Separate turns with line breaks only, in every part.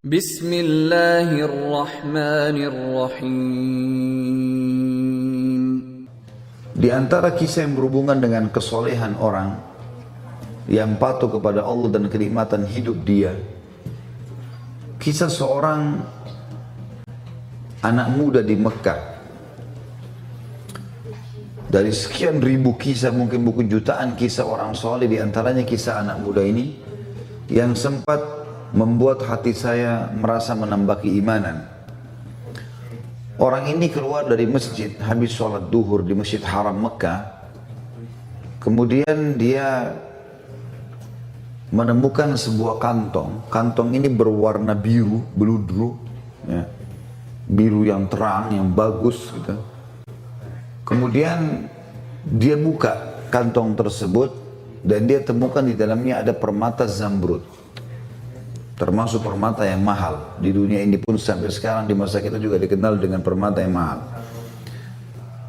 Bismillahirrahmanirrahim.
Di antara kisah yang berhubungan dengan kesolehan orang yang patuh kepada Allah dan kenikmatan hidup dia, kisah seorang anak muda di Mekah. Dari sekian ribu kisah, mungkin bukan jutaan kisah orang soleh, di antaranya kisah anak muda ini yang sempat membuat hati saya merasa menambah keimanan. Orang ini keluar dari masjid habis sholat duhur di Masjid Haram Mekah. Kemudian dia menemukan sebuah kantong. Kantong ini berwarna biru, beludru, ya. Biru yang terang, yang bagus gitu. Kemudian dia buka kantong tersebut dan dia temukan di dalamnya ada permata zamrud, termasuk permata yang mahal. Di dunia ini pun sampai sekarang di masa kita juga dikenal dengan permata yang mahal.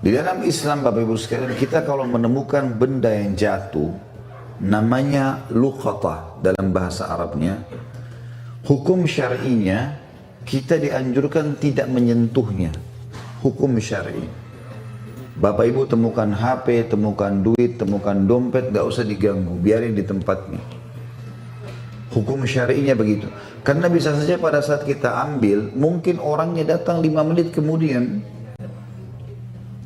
Di dalam Islam, Bapak Ibu sekalian, kita kalau menemukan benda yang jatuh, namanya luqatah dalam bahasa Arabnya. Hukum syar'inya, kita dianjurkan tidak menyentuhnya. Hukum syar'i. Bapak Ibu temukan HP, temukan duit, temukan dompet, gak usah diganggu, biarin di tempatnya. Hukum syar'inya begitu. Karena bisa saja pada saat kita ambil, mungkin orangnya datang 5 menit kemudian.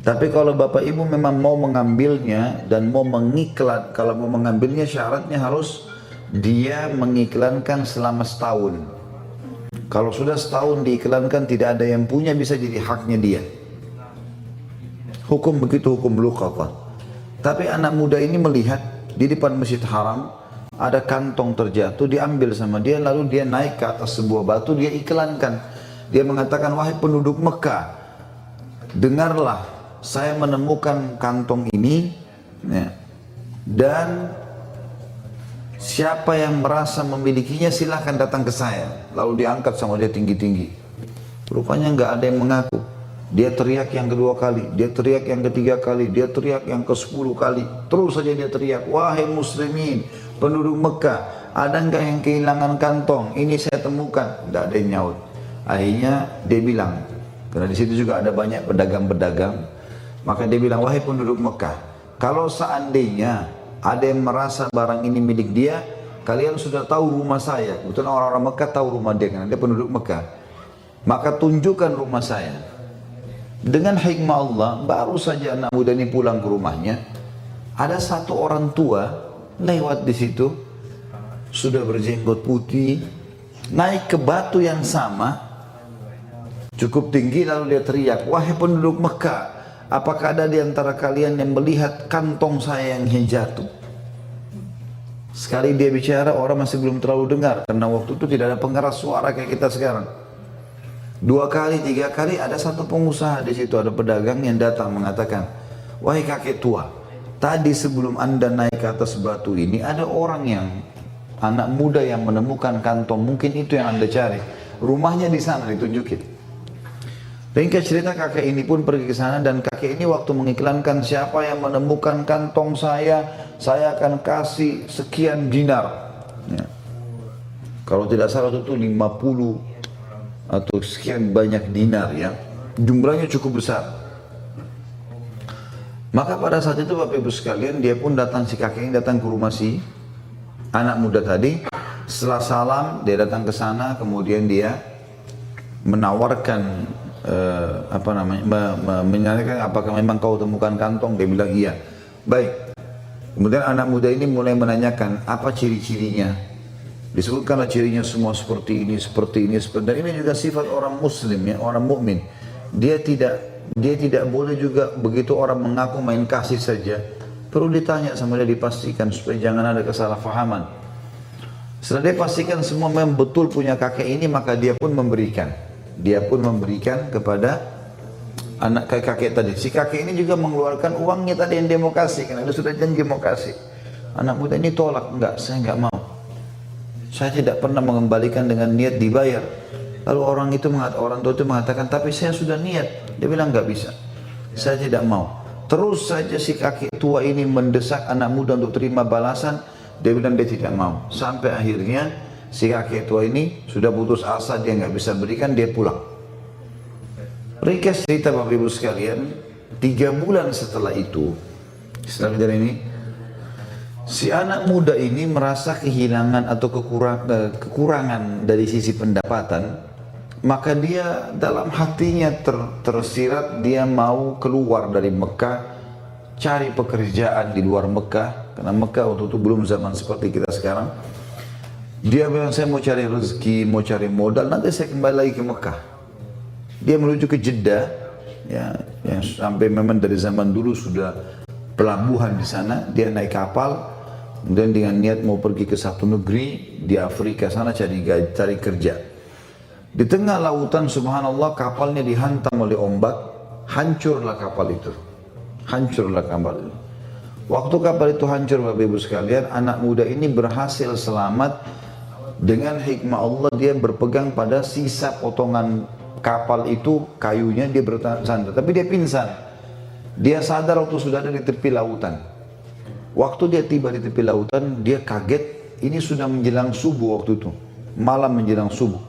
Tapi kalau Bapak Ibu memang mau mengambilnya dan mau mengiklan, kalau mau mengambilnya syaratnya harus dia mengiklankan selama setahun. Kalau sudah setahun diiklankan tidak ada yang punya, bisa jadi haknya dia. Hukum begitu, hukum luqatah. Tapi anak muda ini melihat di depan Masjid Haram ada kantong terjatuh, diambil sama dia, lalu dia naik ke atas sebuah batu, dia iklankan. Dia mengatakan, wahai penduduk Mekah, dengarlah, saya menemukan kantong ini, ya, dan siapa yang merasa memilikinya silahkan datang ke saya. Lalu diangkat sama dia tinggi-tinggi. Rupanya nggak ada yang mengaku. Dia teriak yang kedua kali, dia teriak yang ketiga kali, dia teriak yang ke-10 kali. Terus saja dia teriak, wahai muslimin, penduduk Mekah, ada enggak yang kehilangan kantong? Ini saya temukan. Tidak ada yang nyaut. Akhirnya dia bilang, karena di situ juga ada banyak pedagang-pedagang, maka dia bilang, wahai penduduk Mekah, kalau seandainya ada yang merasa barang ini milik dia, kalian sudah tahu rumah saya. Betul, orang-orang Mekah tahu rumah dia, karena dia penduduk Mekah. Maka tunjukkan rumah saya. Dengan hikmah Allah, baru saja anak muda ini pulang ke rumahnya, ada satu orang tua lewat di situ, sudah berjenggot putih, naik ke batu yang sama, cukup tinggi, lalu dia teriak, wahai penduduk Mekah, apakah ada di antara kalian yang melihat kantong saya yang jatuh? Sekali dia bicara, orang masih belum terlalu dengar, karena waktu itu tidak ada pengeras suara kayak kita sekarang. 2 kali, 3 kali ada satu pengusaha di situ, ada pedagang yang datang mengatakan, wahai kakek tua, tadi sebelum anda naik ke atas batu ini ada orang yang anak muda yang menemukan kantong, mungkin itu yang anda cari. Rumahnya di sana, ditunjukin. Ringkas cerita, kakek ini pun pergi ke sana dan kakek ini waktu mengiklankan, siapa yang menemukan kantong saya akan kasih sekian dinar. Ya. Kalau tidak salah itu 50 atau sekian banyak dinar, ya, jumlahnya cukup besar. Maka pada saat itu Bapak Ibu sekalian, dia pun datang, si kakek ini datang ke rumah si anak muda tadi. Setelah salam dia datang ke sana, kemudian dia menawarkan menanyakan apakah memang kau temukan kantong. Dia bilang iya. Baik. Kemudian anak muda ini mulai menanyakan apa ciri-cirinya. Disebutkanlah cirinya semua seperti ini, seperti ini, seperti. Dan ini juga sifat orang muslim, ya, orang mukmin. Dia tidak boleh juga begitu orang mengaku main kasih saja. Perlu ditanya sama dia, dipastikan supaya jangan ada kesalahpahaman. Setelah dia pastikan semua memang betul punya kakek ini, maka dia pun memberikan. Dia pun memberikan kepada anak kakek tadi. Si kakek ini juga mengeluarkan uangnya tadi yang dia mau kasih, karena dia sudah janji mau kasih. Anak muda ini tolak, enggak, saya enggak mau. Saya tidak pernah mengembalikan dengan niat dibayar. Lalu orang tua itu mengatakan, tapi saya sudah niat. Dia bilang, enggak bisa, saya tidak mau. Terus saja si kakek tua ini mendesak anak muda untuk terima balasan. Dia bilang dia tidak mau. Sampai akhirnya Si kakek tua ini sudah putus asa, dia nggak bisa berikan, dia pulang. Ringkas cerita Bapak Ibu sekalian, 3 bulan setelah itu, setelah kejadian ini, si anak muda ini merasa kehilangan atau kekurangan dari sisi pendapatan, maka dia dalam hatinya tersirat, dia mau keluar dari Mekah, cari pekerjaan di luar Mekah, karena Mekah waktu itu belum zaman seperti kita sekarang. Dia bilang, saya mau cari rezeki, mau cari modal, nanti saya kembali lagi ke Mekah. Dia menuju ke Jeddah, ya, yang sampai memang dari zaman dulu sudah pelabuhan di sana. Dia naik kapal, kemudian dengan niat mau pergi ke satu negeri di Afrika sana cari kerja. Di tengah lautan, subhanallah, kapalnya dihantam oleh ombak, hancurlah kapal itu. Hancurlah kapal itu. Waktu kapal itu hancur, Bapak Ibu sekalian, anak muda ini berhasil selamat. Dengan hikmah Allah, dia berpegang pada sisa potongan kapal itu, kayunya, dia bersandar. Tapi dia pingsan. Dia sadar waktu sudah ada di tepi lautan. Waktu dia tiba di tepi lautan, dia kaget. Ini sudah menjelang subuh waktu itu. Malam menjelang subuh.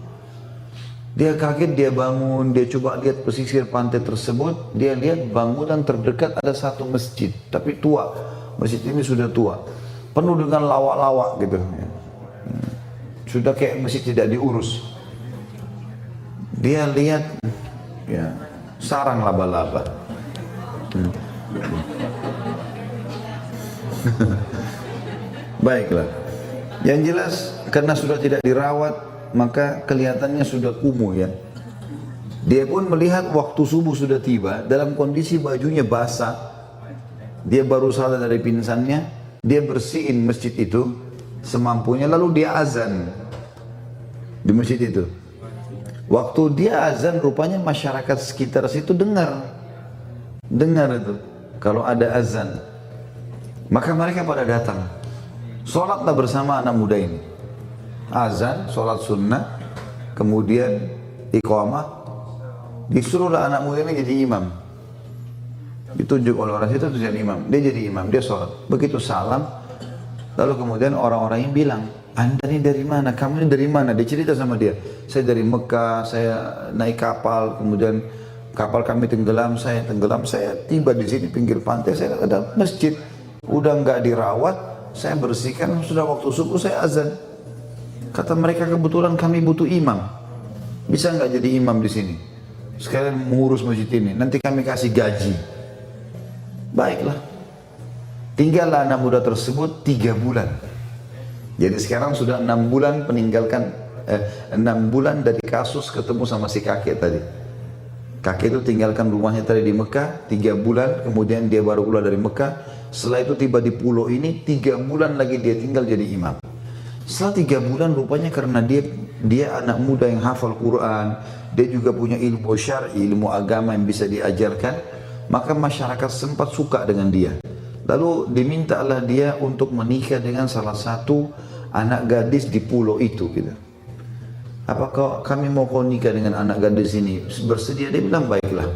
Dia kaget, dia bangun, dia coba lihat pesisir pantai tersebut. Dia lihat bangunan terdekat ada satu masjid. Tapi tua. Masjid ini sudah tua. Penuh dengan lawak-lawak gitu. Sudah kayak masjid tidak diurus. Dia lihat, ya, sarang laba-laba. Baiklah. Yang jelas karena sudah tidak dirawat, maka kelihatannya sudah kumuh, ya. Dia pun melihat waktu subuh sudah tiba dalam kondisi bajunya basah. Dia baru sadar dari pingsannya, dia bersihin masjid itu semampunya, lalu dia azan di masjid itu. Waktu dia azan, rupanya masyarakat sekitar situ dengar itu kalau ada azan. Maka mereka pada datang, sholatlah bersama anak muda ini. Azan, sholat sunnah, kemudian iqamah, disuruhlah anak muda ini jadi imam. Ditunjuk oleh orang situ jadi imam. Dia jadi imam, dia sholat. Begitu salam, lalu kemudian orang-orang yang bilang, Anda ini dari mana? Kamu ini dari mana? Dia cerita sama dia. Saya dari Mekah, saya naik kapal, kemudian kapal kami tenggelam, saya tiba di sini pinggir pantai, saya ada masjid, udah nggak dirawat, saya bersihkan, sudah waktu subuh saya azan. Kata mereka, kebetulan kami butuh imam, bisa nggak jadi imam di sini? Sekalian mengurus masjid ini, nanti kami kasih gaji. Baiklah. Tinggallah anak muda tersebut 3 bulan. Jadi sekarang sudah 6 bulan meninggalkan 6 bulan dari kasus ketemu sama si kakek tadi. Kakek itu tinggalkan rumahnya tadi di Mekah 3 bulan, kemudian dia baru keluar dari Mekah. Setelah itu tiba di pulau ini, 3 bulan lagi dia tinggal jadi imam. Setelah 3 bulan, rupanya karena dia anak muda yang hafal Quran, dia juga punya ilmu syar'i, ilmu agama yang bisa diajarkan, maka masyarakat sempat suka dengan dia. Lalu dimintalah dia untuk menikah dengan salah satu anak gadis di pulau itu, gitu. Apakah kami mau kau nikah dengan anak gadis ini? Bersedia? Dia bilang baiklah.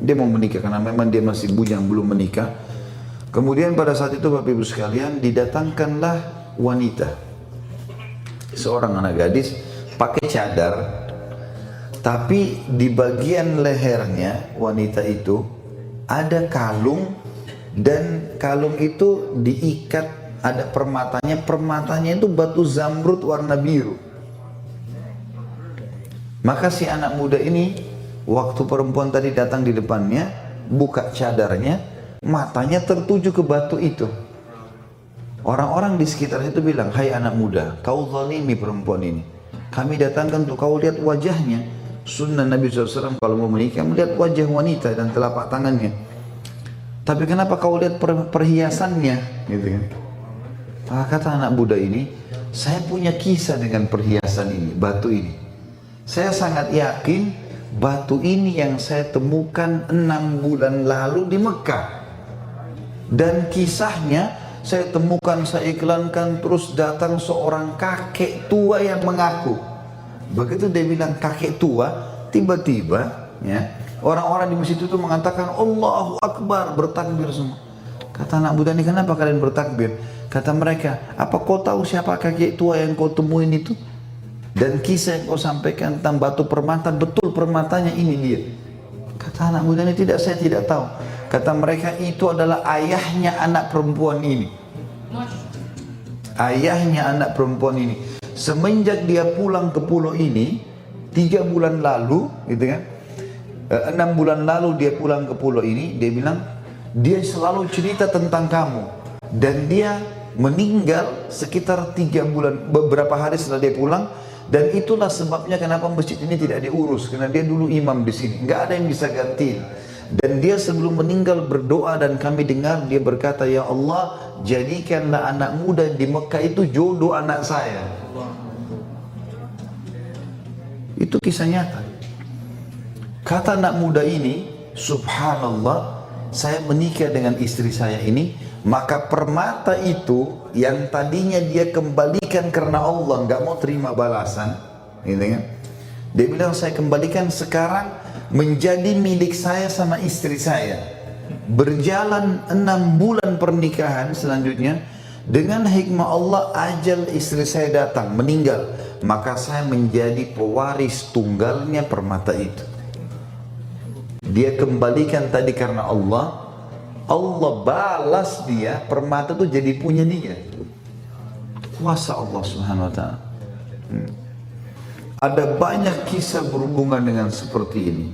Dia mau menikah karena memang dia masih bujang, belum menikah. Kemudian pada saat itu Bapak Ibu sekalian, didatangkanlah wanita, seorang anak gadis pakai cadar, tapi di bagian lehernya wanita itu ada kalung, dan kalung itu diikat, ada permatanya itu batu zamrud warna biru. Maka si anak muda ini, waktu perempuan tadi datang di depannya, buka cadarnya, matanya tertuju ke batu itu. Orang-orang di sekitar itu bilang, hai anak muda, kau zalimi perempuan ini. Kami datangkan untuk kau lihat wajahnya. Sunnah Nabi SAW kalau mau menikah, melihat wajah wanita dan telapak tangannya. Tapi kenapa kau lihat perhiasannya? Gitu kan. Maka kata anak muda ini, saya punya kisah dengan perhiasan ini, batu ini. Saya sangat yakin batu ini yang saya temukan 6 bulan lalu di Mekah. Dan kisahnya saya temukan, saya iklankan, terus datang seorang kakek tua yang mengaku. Begitu dia bilang kakek tua, tiba-tiba ya, orang-orang di masjid itu mengatakan Allahu Akbar, bertakbir semua. Kata anak muda ini, kenapa kalian bertakbir? Kata mereka, apa kau tahu siapa kakek tua yang kau temuin itu? Dan kisah yang kau sampaikan tentang batu permata, betul permatanya ini dia. Kata anak muda ini, tidak, saya tidak tahu. Kata mereka, itu adalah ayahnya anak perempuan ini. Ayahnya anak perempuan ini. Semenjak dia pulang ke pulau ini 3 bulan lalu, gitu kan, 6 bulan lalu dia pulang ke pulau ini, dia bilang dia selalu cerita tentang kamu, dan dia meninggal sekitar 3 bulan, beberapa hari setelah dia pulang. Dan itulah sebabnya kenapa masjid ini tidak diurus, karena dia dulu imam di sini, nggak ada yang bisa gantiin. Dan dia sebelum meninggal berdoa, dan kami dengar dia berkata, ya Allah, jadikanlah anak muda di Mekah itu jodoh anak saya. Itu kisah nyata. Kata anak muda ini, subhanallah, saya menikah dengan istri saya ini, maka permata itu yang tadinya dia kembalikan karena Allah, nggak mau terima balasan, gitu kan? Dia bilang, saya kembalikan sekarang menjadi milik saya sama istri saya. Berjalan 6 bulan pernikahan selanjutnya, dengan hikmah Allah ajal istri saya datang, meninggal, maka saya menjadi pewaris tunggalnya permata itu. Dia kembalikan tadi karena Allah, Allah balas dia, permata itu jadi punya dia. Kuasa Allah Subhanahu wa ta'ala. Ada banyak kisah berhubungan dengan seperti ini.